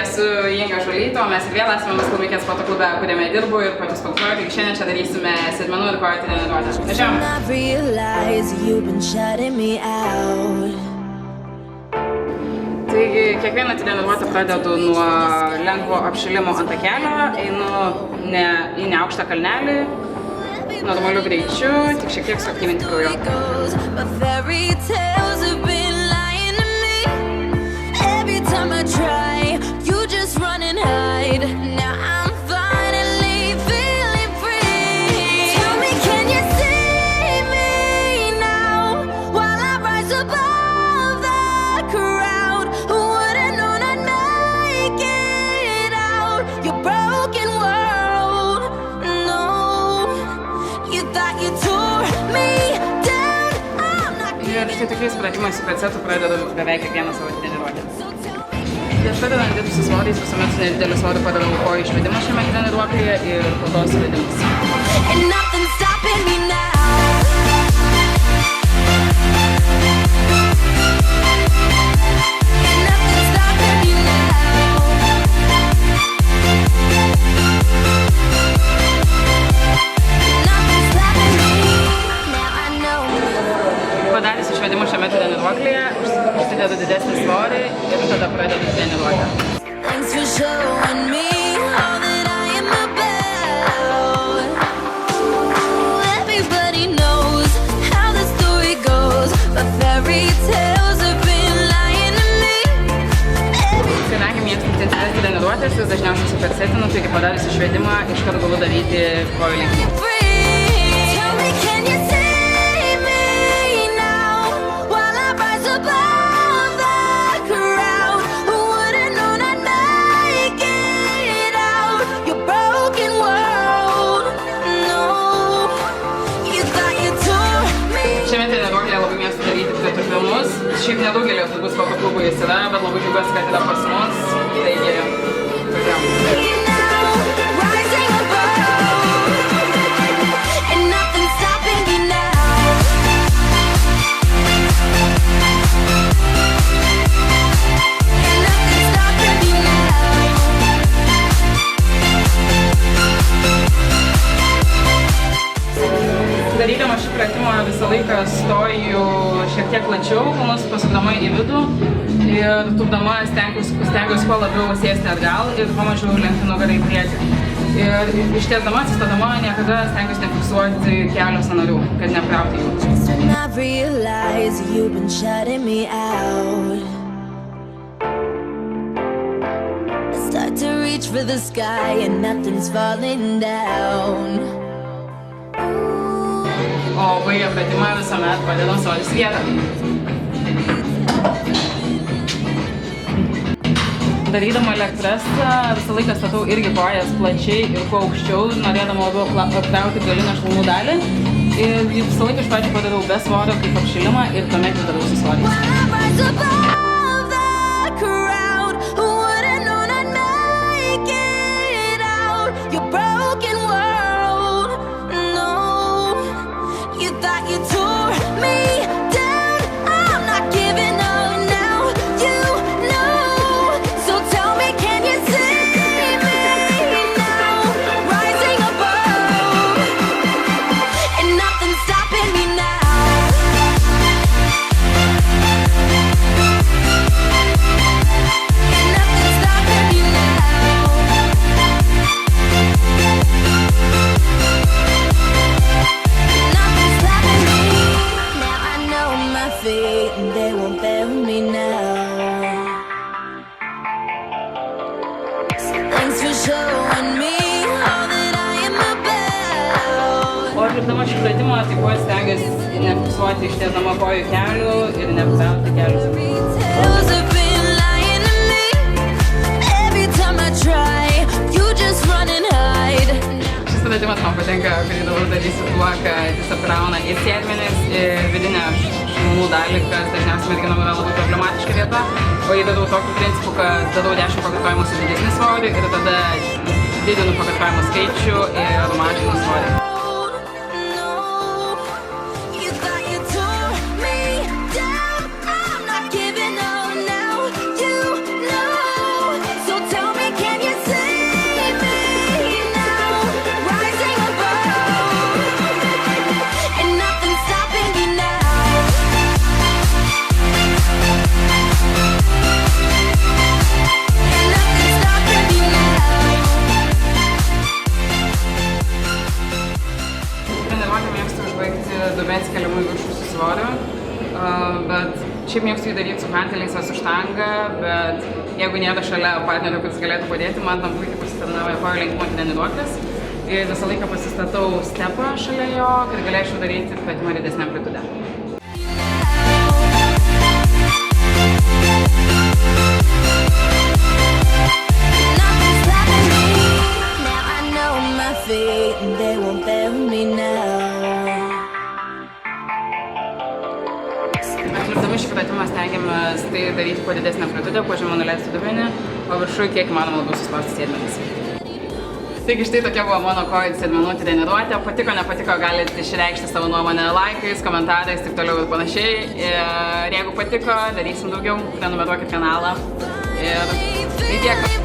esu Inga Žulytė, o mes ir vėl esame Maskvų sporto klube, kuriame dirbu ir pati sportuoju, tai šiandien čia darysime sėdmenų ir kojų treniruotę. Važiuojam! Taigi, kiekvieną treniruotę pradedu nuo lengvo apšilimo ant takelio, einu į neaukštą kalnelį, normaliu greičiu, tik šiek tiek suaktyvinti kraujotaką. Ir štai tokiais pratimais su pecetu pradedu beveik kiekvieną savo treniruotę. Prieš pradedant dirbti su svoriais, visuomet su nedideliu svoriu padarau kojų išvedimą šiame treniruoklėje ir po to suvedimus. Padaręs išvedimų šiame treniruoklėje, užsidedu didesnį svorį ir tada pradedu treniruotę. Kadangi mėgstu intensyvias treniruotės, vis dažniausiai supersetinu, taigi padaręs išvedimą iškart galiu daryti kojų lenkimą. Šiame treniruoklėje labai mėgstu daryti pritūpimus. Šiaip nedaugelio turbūt sporto klubų jis yra, bet labai džiaugiuosi, kad yra pas mus. Taigi, pradėjom. Darydama šį pratimą visą laiką stoju šiek tiek plačiau, kūnus pasukdama į vidų ir tūpdama stengiuosi kuo labiau sėsti atgal ir kuo mažiau lenkti nugarą į priekį. Ir ištiesdama, atsistodama, niekada stengiuosi nefiksuoti kelio sąnarių, kad neapkrauti jų. O baigę pratimą visuomet padedam svoris vietą. Darydama leg presą visą laiką statau irgi kojas plačiai ir kuo aukščiau, norėdama labiau apkrauti galinę šlaunų dalį. Ir visą laiką iš pradžių padarau be svorio kaip apšilimą ir tuomet jau darau su svoriais. O atlikdama šį pratimą taip pat stengiuosi nefiksuoti ištiesdama kojų kelių ir neapkrauti kelių. Šis pratimas man patinka, kurį dabar darysiu tuo, kad jis apkrauna ir sėdmenis, ir vidinę šlaunų dalį, kas dažniausiai merginom yra labai problematiška vieta. O jį darau tokiu principu, kad darau 10 pakartojimų su didesnį svorį ir tada didinu pakartojimų skaičių ir mažinu svorį. So Šiaip mėgstu jį daryti su hanteliais ar su štanga, bet jeigu nėra šalia partnerio, kuris galėtų padėti, man tam puikiai pasitarnauja kojų lenkimo treniruoklis. Ir visą laiką pasistatau stepą šalia jo, kad galėčiau daryti pratimą didesnę amplitudę. Atlikdami šį pratimą stengiamės tai daryti kuo didesnę amplitudę, kuo žemiau nuleisti dubenį, o viršui kiek įmanoma labiau suspausti sėdmenis. Taigi štai tokia buvo mano kojų sėdmenų treniruotė. Patiko, nepatiko, galite išreikšti savo nuomonę laikais, komentarais, taip toliau ir panašiai. Ir jeigu patiko, darysim daugiau, prenumeruokit kanalą. Ir tai tiek.